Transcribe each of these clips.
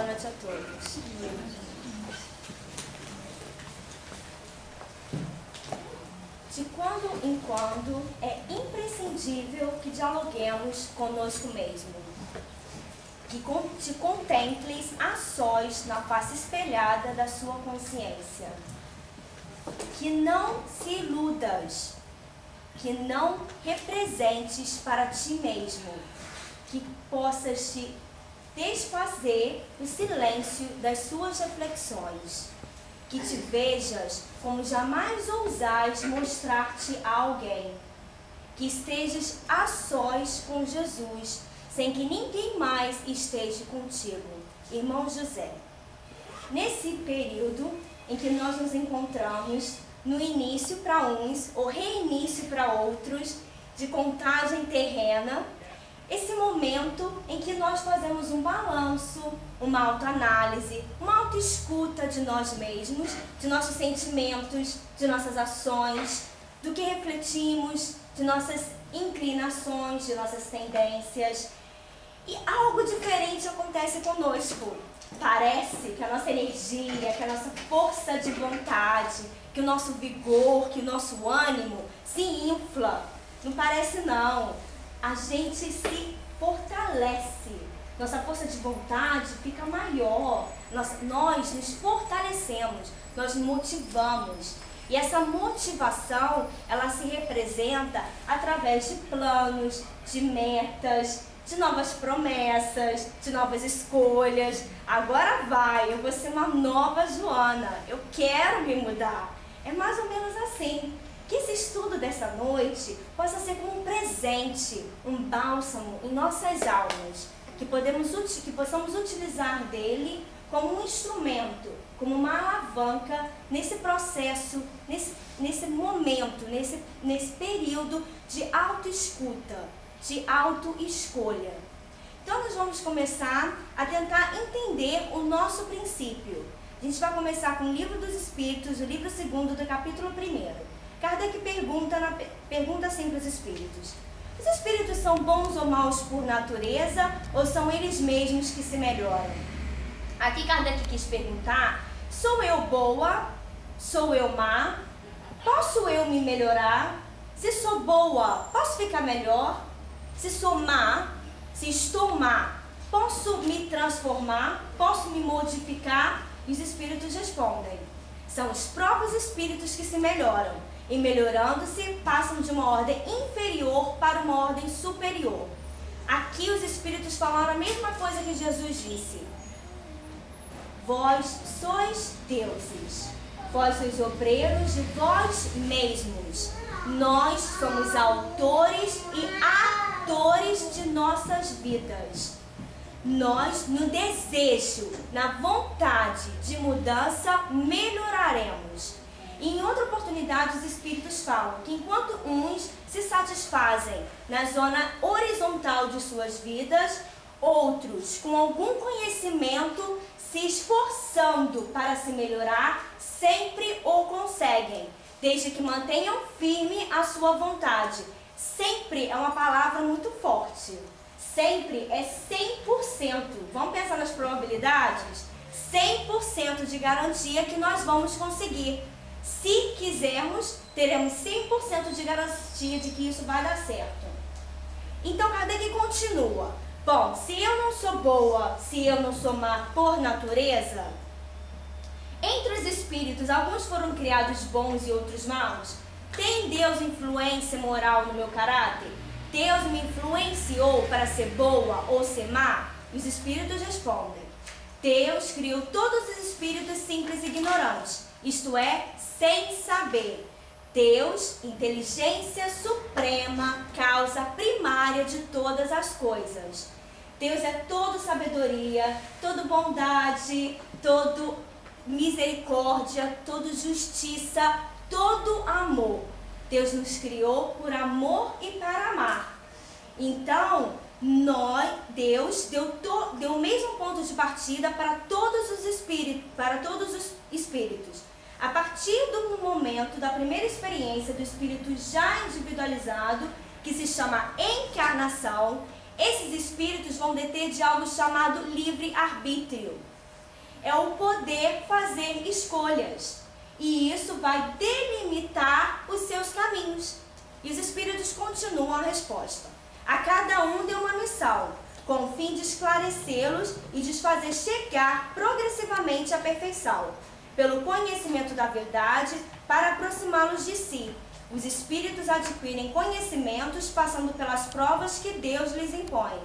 noite a todos. De quando em quando é imprescindível que dialoguemos conosco mesmo, que te contemples a sós na face espelhada da sua consciência, que não se iludas, que não representes para ti mesmo, que possas te desfazer o silêncio das suas reflexões, que te vejas como jamais ousais mostrar-te a alguém, que estejas a sós com Jesus, sem que ninguém mais esteja contigo. Irmão José, nesse período em que nós nos encontramos, no início para uns, ou reinício para outros, de contagem terrena, esse momento em que nós fazemos um balanço, uma autoanálise, uma autoescuta de nós mesmos, de nossos sentimentos, de nossas ações, do que refletimos, de nossas inclinações, de nossas tendências. E algo diferente acontece conosco. Parece que a nossa energia, que a nossa força de vontade, que o nosso vigor, que o nosso ânimo se infla. Não parece não. A gente se fortalece. Nossa força de vontade fica maior. Nós nos fortalecemos, nós nos motivamos. E essa motivação, ela se representa através de planos, de metas, de novas promessas, de novas escolhas. Agora vai, eu vou ser uma nova Joana, eu quero me mudar. É mais ou menos assim. Que esse estudo dessa noite possa ser como um presente, um bálsamo em nossas almas, que possamos utilizar dele como um instrumento, como uma alavanca nesse processo, nesse momento, nesse período de autoescuta, de autoescolha. Então nós vamos começar a tentar entender o nosso princípio. A gente vai começar com o Livro dos Espíritos, o livro 2º do capítulo 1º. Kardec pergunta assim para os espíritos: os espíritos são bons ou maus por natureza, ou são eles mesmos que se melhoram? Aqui Kardec quis perguntar: sou eu boa? Sou eu má? Posso eu me melhorar? Se sou boa, posso ficar melhor? Se sou má, se estou má, posso me transformar? Posso me modificar? E os espíritos respondem: são os próprios espíritos que se melhoram, e melhorando-se, passam de uma ordem inferior para uma ordem superior. Aqui os espíritos falaram a mesma coisa que Jesus disse: vós sois deuses, vós sois obreiros de vós mesmos. Nós somos autores e atores de nossas vidas. Nós, no desejo, na vontade de mudança, melhoraremos. E em outra oportunidade, os espíritos falam que enquanto uns se satisfazem na zona horizontal de suas vidas, outros, com algum conhecimento, se esforçando para se melhorar, sempre o conseguem, desde que mantenham firme a sua vontade. Sempre é uma palavra muito forte. Sempre é 100%. Vamos pensar nas probabilidades? 100% de garantia que nós vamos conseguir. Se quisermos, teremos 100% de garantia de que isso vai dar certo. Então Kardec continua: bom, se eu não sou boa, se eu não sou má por natureza, entre os espíritos, alguns foram criados bons e outros maus? Tem Deus influência moral no meu caráter? Deus me influenciou para ser boa ou ser má? Os espíritos respondem: Deus criou todos os espíritos simples e ignorantes, isto é, sem saber. Deus, inteligência suprema, causa primária de todas as coisas. Deus é todo sabedoria, todo bondade, todo misericórdia, todo justiça, todo amor. Deus nos criou por amor e para amar. Então, Deus deu o mesmo ponto de partida para todos os espíritos. A partir do momento da primeira experiência do espírito já individualizado, que se chama encarnação, esses espíritos vão deter de algo chamado livre-arbítrio. é o poder fazer escolhas. E isso vai delimitar os seus caminhos. E os Espíritos continuam a resposta. A cada um deu uma missão, com o fim de esclarecê-los e de os fazer chegar progressivamente à perfeição, pelo conhecimento da verdade, para aproximá-los de si. Os Espíritos adquirem conhecimentos passando pelas provas que Deus lhes impõe.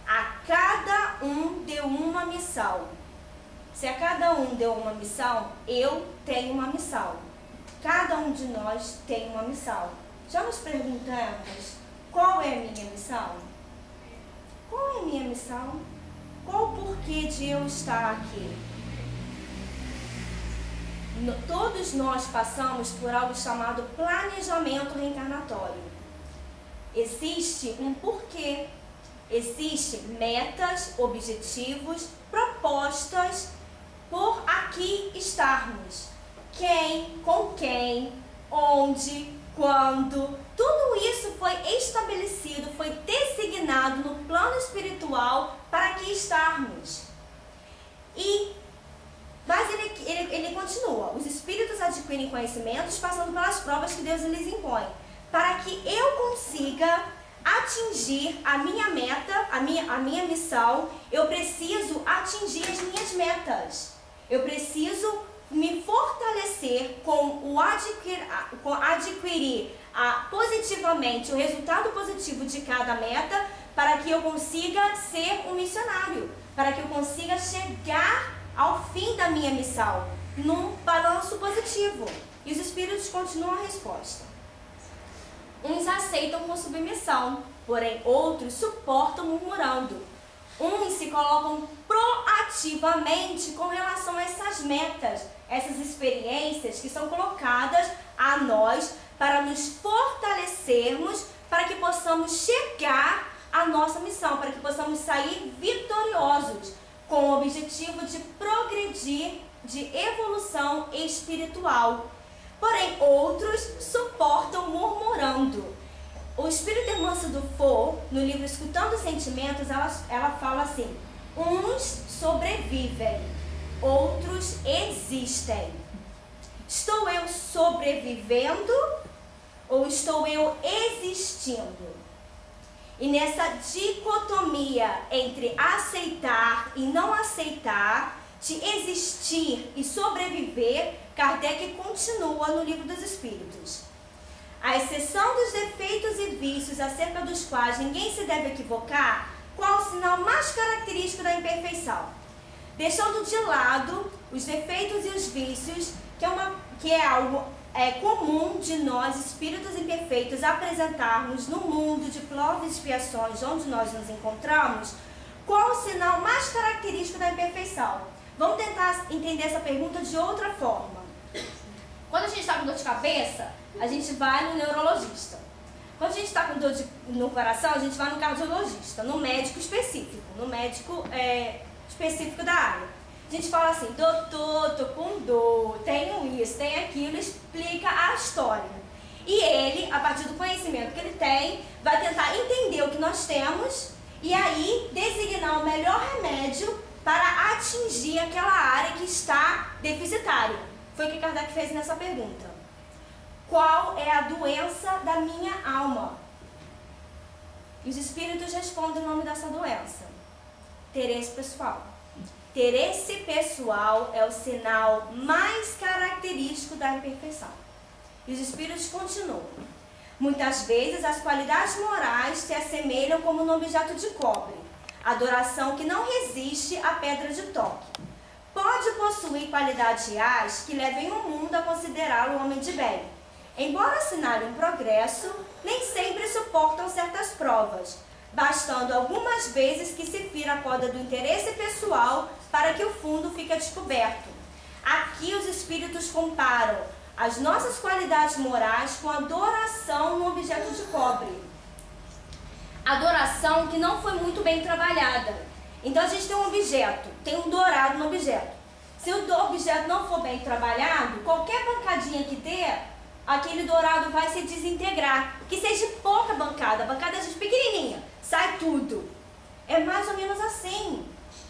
A cada um deu uma missão. Se a cada um deu uma missão, eu tenho uma missão. Cada um de nós tem uma missão. Já nos perguntamos, qual é a minha missão? Qual é a minha missão? Qual o porquê de eu estar aqui? Todos nós passamos por algo chamado planejamento reencarnatório. Existe um porquê. Existem metas, objetivos, propostas por aqui estarmos. Quem, com quem, onde, quando. Tudo isso foi estabelecido, foi designado no plano espiritual para aqui estarmos. Mas ele continua. Os Espíritos adquirem conhecimentos passando pelas provas que Deus lhes impõe. Para que eu consiga atingir a minha meta, a minha missão, eu preciso atingir as minhas metas. Eu preciso me fortalecer com adquirir positivamente o resultado positivo de cada meta, para que eu consiga ser um missionário, para que eu consiga chegar ao fim da minha missão, num balanço positivo. E os Espíritos continuam a resposta. Uns aceitam com submissão, porém outros suportam murmurando. Uns se colocam proativamente com relação a essas metas, essas experiências que são colocadas a nós para nos fortalecermos, para que possamos chegar à nossa missão, para que possamos sair vitoriosos, com o objetivo de progredir, de evolução espiritual. Porém, outros suportam murmurando. O Espírito Irmã Sudufo, no livro Escutando Sentimentos, ela fala assim: uns sobrevivem, outros existem. Estou eu sobrevivendo ou estou eu existindo? E nessa dicotomia entre aceitar e não aceitar, de existir e sobreviver, Kardec continua no Livro dos Espíritos. À exceção dos defeitos e vícios acerca dos quais ninguém se deve equivocar, qual o sinal mais característico da imperfeição? Deixando de lado os defeitos e os vícios, que é algo comum de nós, espíritos imperfeitos, apresentarmos no mundo de provas e expiações onde nós nos encontramos, qual o sinal mais característico da imperfeição? Vamos tentar entender essa pergunta de outra forma. Quando a gente está com dor de cabeça, a gente vai no neurologista. Quando a gente está com dor no coração, a gente vai no cardiologista, no médico específico, específico da área. A gente fala assim: doutor, tô com dor, tenho isso, tenho aquilo, explica a história. E ele, a partir do conhecimento que ele tem, vai tentar entender o que nós temos e aí designar o melhor remédio para atingir aquela área que está deficitária. Foi o que Kardec fez nessa pergunta. Qual é a doença da minha alma? E os Espíritos respondem o nome dessa doença: interesse pessoal. Interesse pessoal é o sinal mais característico da imperfeição. E os Espíritos continuam: muitas vezes as qualidades morais se assemelham como no objeto de cobre, adoração que não resiste à pedra de toque. Pode possuir qualidades reais que levem o mundo a considerá-lo homem de bem. Embora assinale um progresso, nem sempre suportam certas provas, bastando algumas vezes que se fira a corda do interesse pessoal para que o fundo fique descoberto. Aqui os Espíritos comparam as nossas qualidades morais com a adoração no objeto de cobre. Adoração que não foi muito bem trabalhada. Então a gente tem um objeto, tem um dourado no objeto. Se o objeto não for bem trabalhado, qualquer bancadinha que der, aquele dourado vai se desintegrar. Que seja pouca bancada, a bancada seja pequenininha, sai tudo. É mais ou menos assim.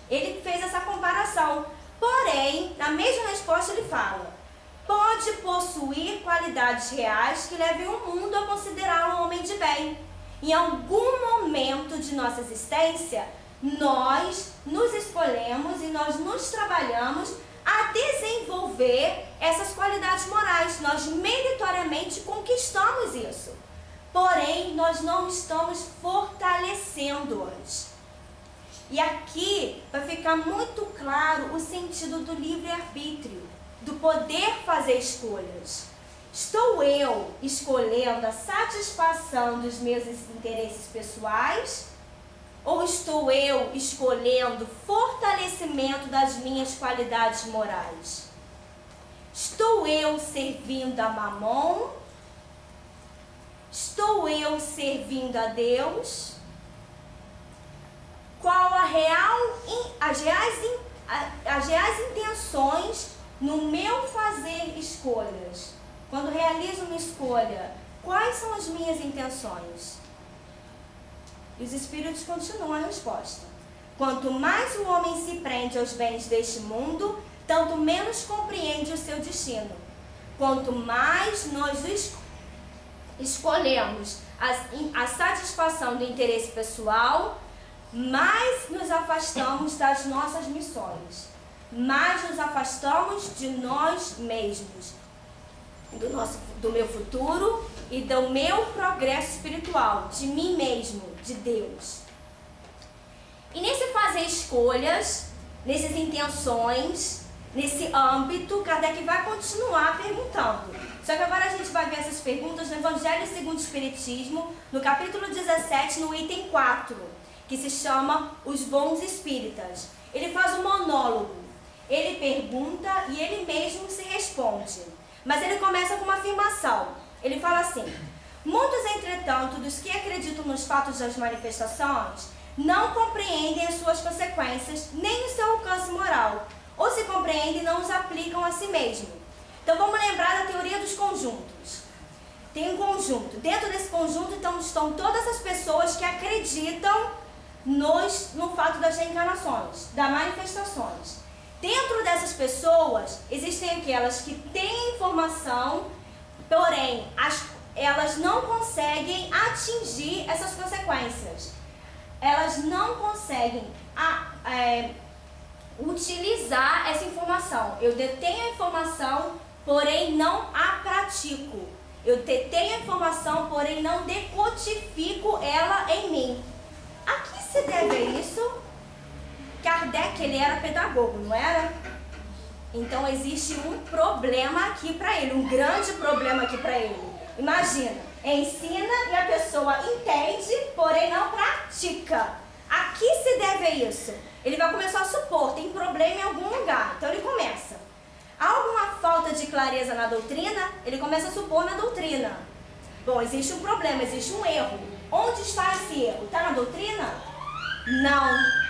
Ele fez essa comparação. Porém, na mesma resposta ele fala: pode possuir qualidades reais que levem o mundo a considerá-lo um homem de bem. Em algum momento de nossa existência, nós nos escolhemos e nós nos trabalhamos a desenvolver essas qualidades morais. Nós meritoriamente conquistamos isso. Porém, nós não estamos fortalecendo-as. E aqui vai ficar muito claro o sentido do livre-arbítrio, do poder fazer escolhas. Estou eu escolhendo a satisfação dos meus interesses pessoais? Ou estou eu escolhendo fortalecimento das minhas qualidades morais? Estou eu servindo a Mamon? Estou eu servindo a Deus? Qual as reais intenções no meu fazer escolhas? Quando realizo uma escolha, quais são as minhas intenções? E os Espíritos continuam a resposta. Quanto mais o homem se prende aos bens deste mundo, tanto menos compreende o seu destino. Quanto mais nós escolhemos a satisfação do interesse pessoal, mais nos afastamos das nossas missões, mais nos afastamos de nós mesmos, do meu futuro e do meu progresso espiritual, de mim mesmo, de Deus. E nesse fazer escolhas, nessas intenções, nesse âmbito, Kardec vai continuar perguntando. Só que agora a gente vai ver essas perguntas no Evangelho segundo o Espiritismo, no capítulo 17, no item 4, que se chama Os Bons Espíritas. Ele faz um monólogo, ele pergunta e ele mesmo se responde. Mas ele começa com uma afirmação. Ele fala assim: muitos, entretanto, dos que acreditam nos fatos das manifestações, não compreendem as suas consequências, nem o seu alcance moral, ou se compreendem, não os aplicam a si mesmo. Então vamos lembrar da teoria dos conjuntos. Tem um conjunto. Dentro desse conjunto então, estão todas as pessoas que acreditam no fato das reencarnações, das manifestações. Dentro dessas pessoas, existem aquelas que têm informação, porém, elas não conseguem atingir essas consequências. Elas não conseguem utilizar essa informação. Eu detenho a informação, porém não a pratico. Eu detenho a informação, porém não decodifico ela em mim. A que se deve isso? Kardec, ele era pedagogo, não era? Então existe um problema aqui para ele, um grande problema aqui para ele. Imagina, ensina e a pessoa entende, porém não pratica. A que se deve isso? Ele vai começar a supor, tem problema em algum lugar. Então ele começa. Há alguma falta de clareza na doutrina? Ele começa a supor na doutrina. Bom, existe um problema, existe um erro. Onde está esse erro? Está na doutrina? Não.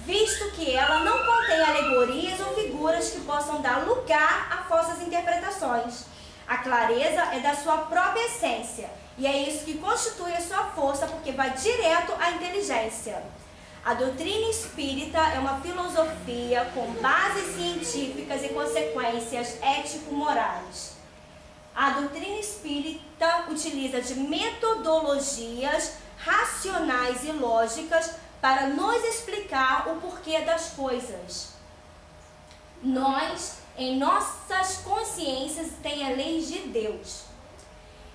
Visto que ela não contém alegorias ou figuras que possam dar lugar a falsas interpretações. A clareza é da sua própria essência, e é isso que constitui a sua força, porque vai direto à inteligência. A doutrina espírita é uma filosofia com bases científicas e consequências ético-morais. A doutrina espírita utiliza de metodologias racionais e lógicas para nos explicar o porquê das coisas. Nós, em nossas consciências, tem a lei de Deus.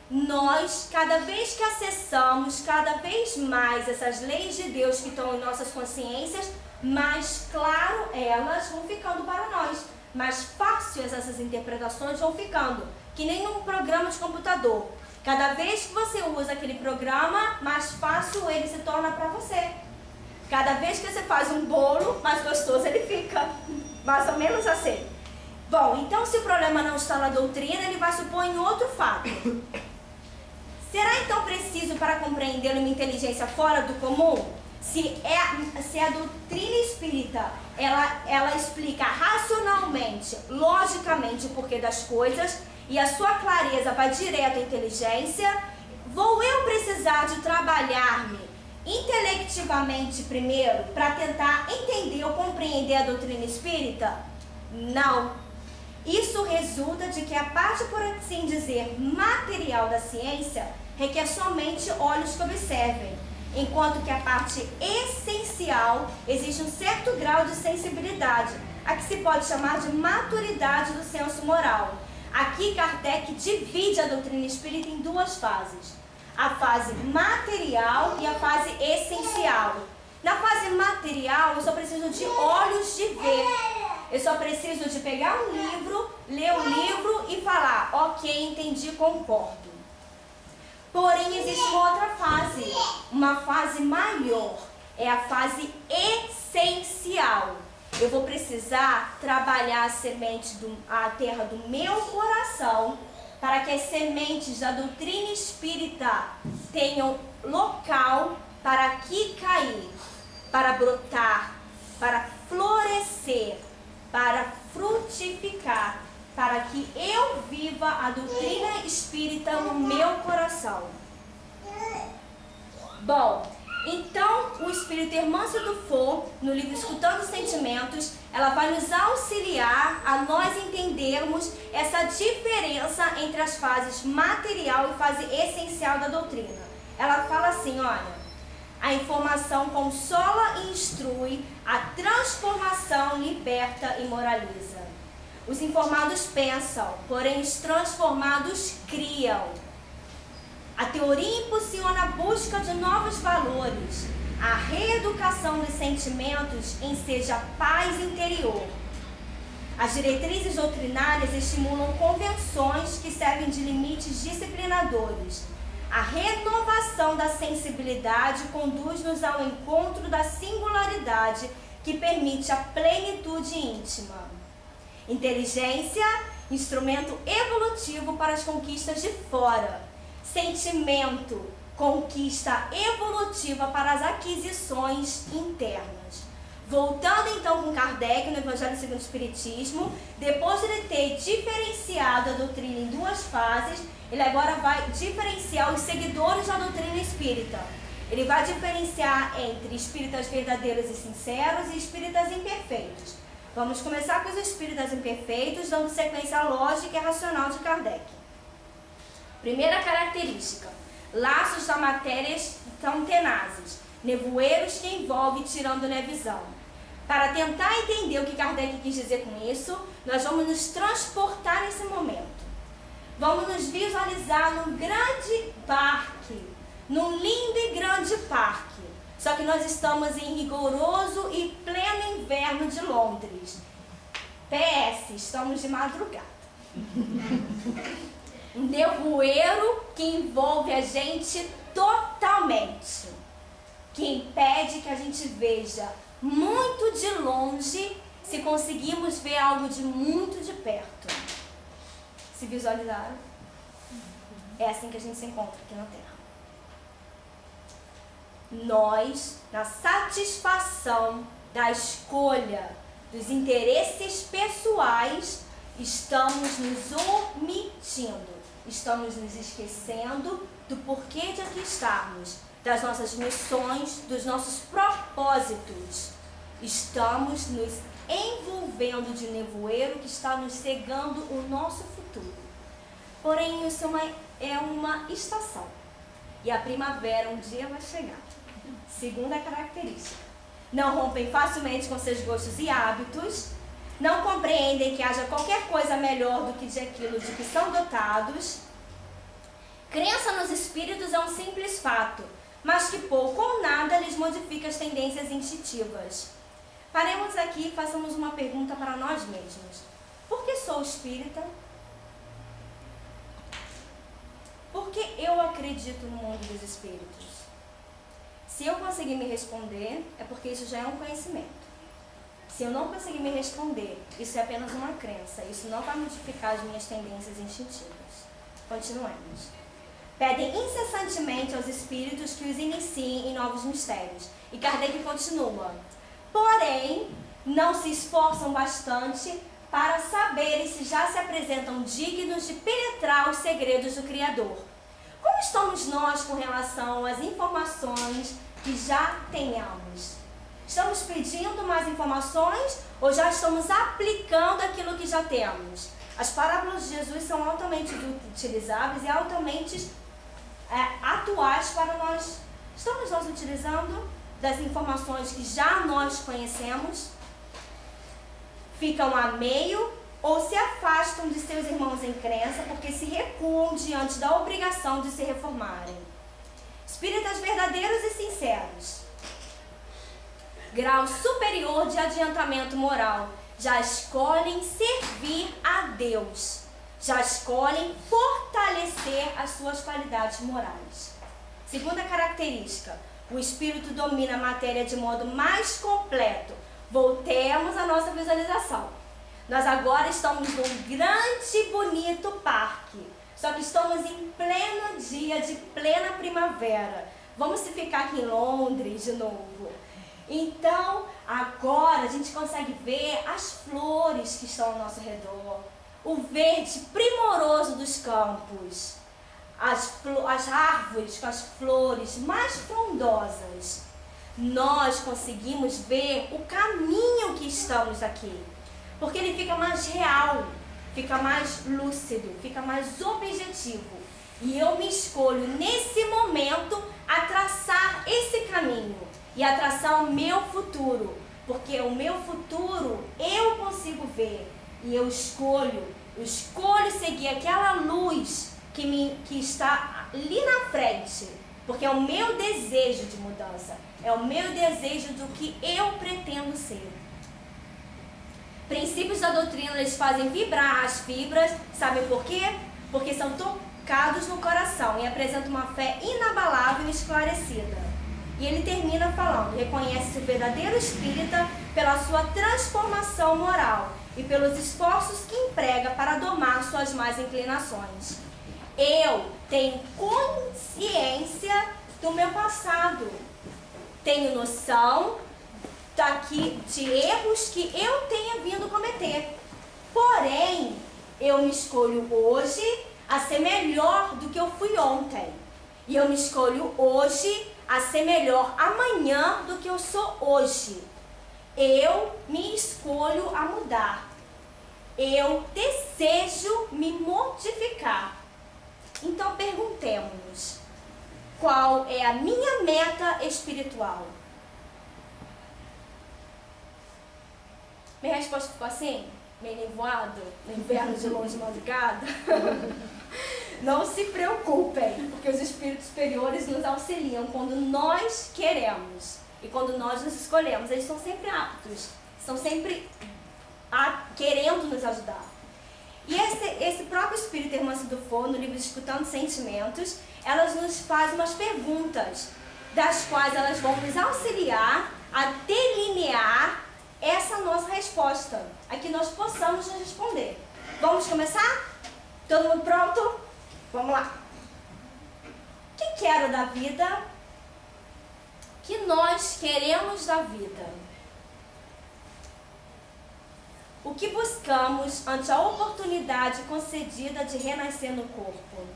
Nós, cada vez que acessamos cada vez mais essas leis de Deus que estão em nossas consciências, mais claro elas vão ficando para nós. Mais fáceis essas interpretações vão ficando, que nem um programa de computador. Cada vez que você usa aquele programa, mais fácil ele se torna para você. Cada vez que você faz um bolo, mais gostoso ele fica. Mais ou menos assim. Bom, então se o problema não está na doutrina, ele vai supor em outro fato. Será então preciso para compreendê-lo uma inteligência fora do comum? Se a doutrina espírita, ela explica racionalmente, logicamente o porquê das coisas, e a sua clareza vai direto à inteligência, vou eu precisar de trabalhar-me intelectivamente primeiro para tentar entender ou compreender a doutrina espírita? Não. Isso resulta de que a parte, por assim dizer, material da ciência requer somente olhos que observem, enquanto que a parte essencial exige um certo grau de sensibilidade, a que se pode chamar de maturidade do senso moral. Aqui Kardec divide a doutrina espírita em duas fases: a fase material e a fase essencial. Na fase material, eu só preciso de olhos de ver. Eu só preciso de pegar um livro, ler o livro e falar, ok, entendi, concordo. Porém, existe uma outra fase, uma fase maior, é a fase essencial. Eu vou precisar trabalhar a terra do meu coração para que as sementes da doutrina espírita tenham local para aqui cair, para brotar, para florescer, para frutificar, para que eu viva a doutrina espírita no meu coração. Bom, então o espírito Hermâncio Dufour, no livro Escutando Sentimentos, ela vai nos auxiliar a nós entendermos essa diferença entre as fases material e fase essencial da doutrina. Ela fala assim, olha: a informação consola e instrui, a transformação liberta e moraliza. Os informados pensam, porém os transformados criam. A teoria impulsiona a busca de novos valores. A reeducação dos sentimentos enseja paz interior. As diretrizes doutrinárias estimulam convenções que servem de limites disciplinadores. A renovação da sensibilidade conduz-nos ao encontro da singularidade que permite a plenitude íntima. Inteligência, instrumento evolutivo para as conquistas de fora. Sentimento, conquista evolutiva para as aquisições internas. Voltando então com Kardec no Evangelho segundo o Espiritismo, depois de ele ter diferenciado a doutrina em duas fases, ele agora vai diferenciar os seguidores da doutrina espírita. Ele vai diferenciar entre espíritas verdadeiros e sinceros e espíritas imperfeitos. Vamos começar com os espíritas imperfeitos, dando sequência à lógica e racional de Kardec. Primeira característica: laços da matéria tão tenazes, nevoeiros que envolvem tirando-lhe a visão. Para tentar entender o que Kardec quis dizer com isso, nós vamos nos transportar nesse momento. Vamos nos visualizar num grande parque, num lindo e grande parque. Só que nós estamos em rigoroso e pleno inverno de Londres. PS, estamos de madrugada. Um nevoeiro que envolve a gente totalmente, que impede que a gente veja muito de longe se conseguimos ver algo de muito de perto. Se visualizaram? É assim que a gente se encontra aqui na Terra. Nós, na satisfação da escolha dos interesses pessoais, estamos nos omitindo, estamos nos esquecendo do porquê de aqui estarmos, das nossas missões, dos nossos propósitos. Estamos nos envolvendo de nevoeiro que está nos cegando o nosso futuro. Porém, isso é uma estação. E a primavera um dia vai chegar. Segunda característica: não rompem facilmente com seus gostos e hábitos, não compreendem que haja qualquer coisa melhor do que de aquilo de que são dotados. Crença nos espíritos é um simples fato, mas que pouco ou nada lhes modifica as tendências instintivas. Paremos aqui e façamos uma pergunta para nós mesmos. Por que sou espírita? Por que eu acredito no mundo dos espíritos? Se eu conseguir me responder, é porque isso já é um conhecimento. Se eu não conseguir me responder, isso é apenas uma crença. Isso não vai modificar as minhas tendências instintivas. Continuemos. Pedem incessantemente aos espíritos que os iniciem em novos mistérios. E Kardec continua: porém, não se esforçam bastante para saberem se já se apresentam dignos de penetrar os segredos do Criador. Como estamos nós com relação às informações que já tenhamos? Estamos pedindo mais informações ou já estamos aplicando aquilo que já temos? As parábolas de Jesus são altamente utilizáveis e altamente atuais para nós. Estamos nós utilizando das informações que já nós conhecemos? Ficam a meio ou se afastam de seus irmãos em crença porque se recuam diante da obrigação de se reformarem? Espíritas verdadeiros e sinceros, grau superior de adiantamento moral, já escolhem servir a Deus, já escolhem fortalecer as suas qualidades morais. Segunda característica, o espírito domina a matéria de modo mais completo. Voltemos à nossa visualização. Nós agora estamos num grande e bonito parque, só que estamos em pleno dia de plena primavera. Vamos se ficar aqui em Londres de novo. Então, agora a gente consegue ver as flores que estão ao nosso redor, o verde primoroso dos campos, as árvores com as flores mais frondosas. Nós conseguimos ver o caminho que estamos aqui, porque ele fica mais real, fica mais lúcido, fica mais objetivo. E eu me escolho nesse momento a traçar esse caminho e a traçar o meu futuro, porque o meu futuro eu consigo ver e eu escolho seguir aquela luz que está ali na frente, porque é o meu desejo de mudança, é o meu desejo do que eu pretendo ser. Princípios da doutrina, eles fazem vibrar as fibras, sabe por quê? Porque são tocados no coração e apresentam uma fé inabalável e esclarecida. E ele termina falando, reconhece-se o verdadeiro espírita pela sua transformação moral e pelos esforços que emprega para domar suas más inclinações. Eu tenho consciência do meu passado, tenho noção de erros que eu tenha vindo cometer. Porém, eu me escolho hoje a ser melhor do que eu fui ontem. E eu me escolho hoje a ser melhor amanhã do que eu sou hoje. Eu me escolho a mudar. Eu desejo me modificar. Então perguntemos-nos, qual é a minha meta espiritual? Minha resposta ficou assim, meio nevoado, no inverno de longe de madrugada. Não se preocupem, porque os espíritos superiores nos auxiliam quando nós queremos e quando nós nos escolhemos. Eles são sempre aptos, estão sempre querendo nos ajudar. E esse próprio espírito Irmã Cidufo, no livro Escutando Sentimentos, elas nos fazem umas perguntas, das quais elas vão nos auxiliar a delinear essa nossa resposta, a que nós possamos nos responder. Vamos começar? Todo mundo pronto? Vamos lá. O que quero da vida? O que nós queremos da vida? O que buscamos ante a oportunidade concedida de renascer no corpo?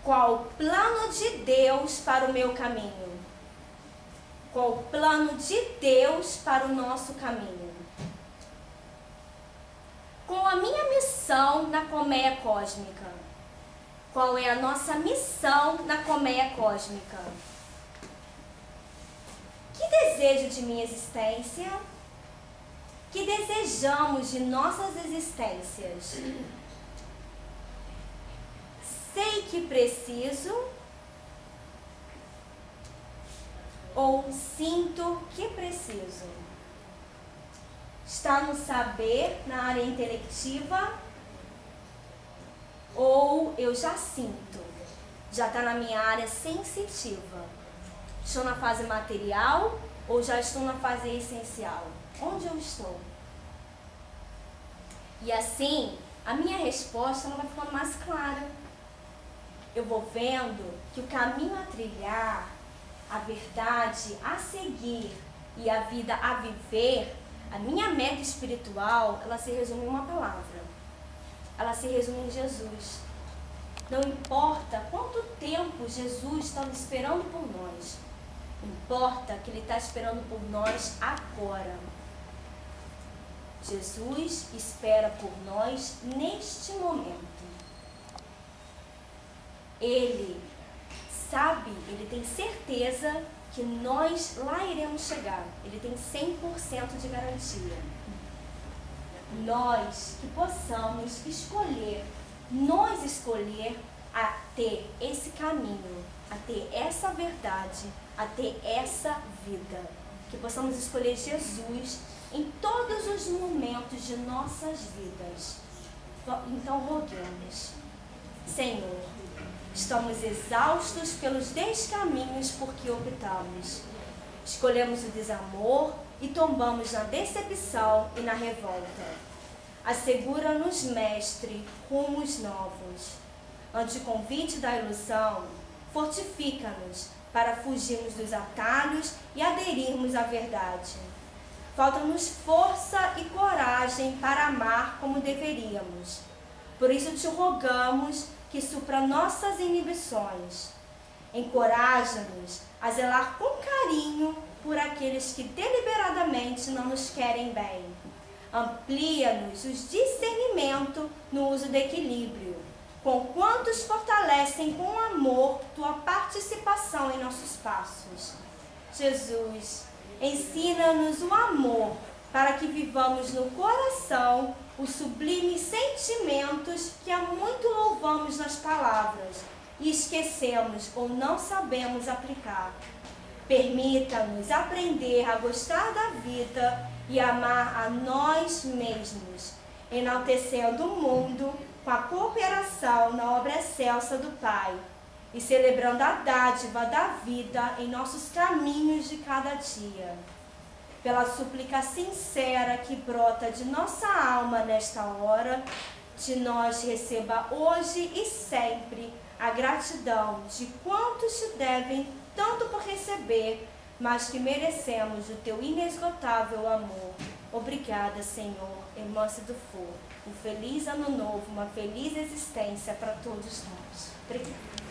Qual o plano de Deus para o meu caminho? Qual o plano de Deus para o nosso caminho? Qual a minha missão na colmeia cósmica? Qual é a nossa missão na colmeia cósmica? Que desejo de minha existência? Que desejamos de nossas existências? Sei que preciso ou sinto que preciso? Está no saber, na área intelectiva, ou eu já sinto, já está na minha área sensitiva? Estou na fase material ou já estou na fase essencial? Onde eu estou? E assim, a minha resposta ela vai ficando mais clara. Eu vou vendo que o caminho a trilhar, a verdade a seguir e a vida a viver, a minha meta espiritual, ela se resume em uma palavra. Ela se resume em Jesus. Não importa quanto tempo Jesus está esperando por nós. Importa que Ele está esperando por nós agora. Jesus espera por nós neste momento. Ele sabe, Ele tem certeza que nós lá iremos chegar. Ele tem 100% de garantia. Nós que possamos escolher a ter esse caminho, a ter essa verdade, a ter essa vida. Que possamos escolher Jesus em todos os momentos de nossas vidas. Então roguemos. Senhor, estamos exaustos pelos descaminhos por que optamos. Escolhemos o desamor e tombamos na decepção e na revolta. Assegura-nos, Mestre, rumos novos. Ante o convite da ilusão, fortifica-nos para fugirmos dos atalhos e aderirmos à verdade. Falta-nos força e coragem para amar como deveríamos. Por isso te rogamos que supra nossas inibições. Encoraja-nos a zelar com carinho por aqueles que deliberadamente não nos querem bem. Amplia-nos o discernimento no uso do equilíbrio, com quantos fortalecem com amor tua participação em nossos passos. Jesus, ensina-nos o amor para que vivamos no coração os sublimes sentimentos que há muito louvamos nas palavras e esquecemos ou não sabemos aplicar. Permita-nos aprender a gostar da vida e amar a nós mesmos, enaltecendo o mundo com a cooperação na obra excelsa do Pai e celebrando a dádiva da vida em nossos caminhos de cada dia. Pela súplica sincera que brota de nossa alma nesta hora, de nós receba hoje e sempre a gratidão de quantos te devem tanto por receber, mas que merecemos o teu inesgotável amor. Obrigada, Senhor, irmã do fogo. Um feliz ano novo, uma feliz existência para todos nós. Obrigada.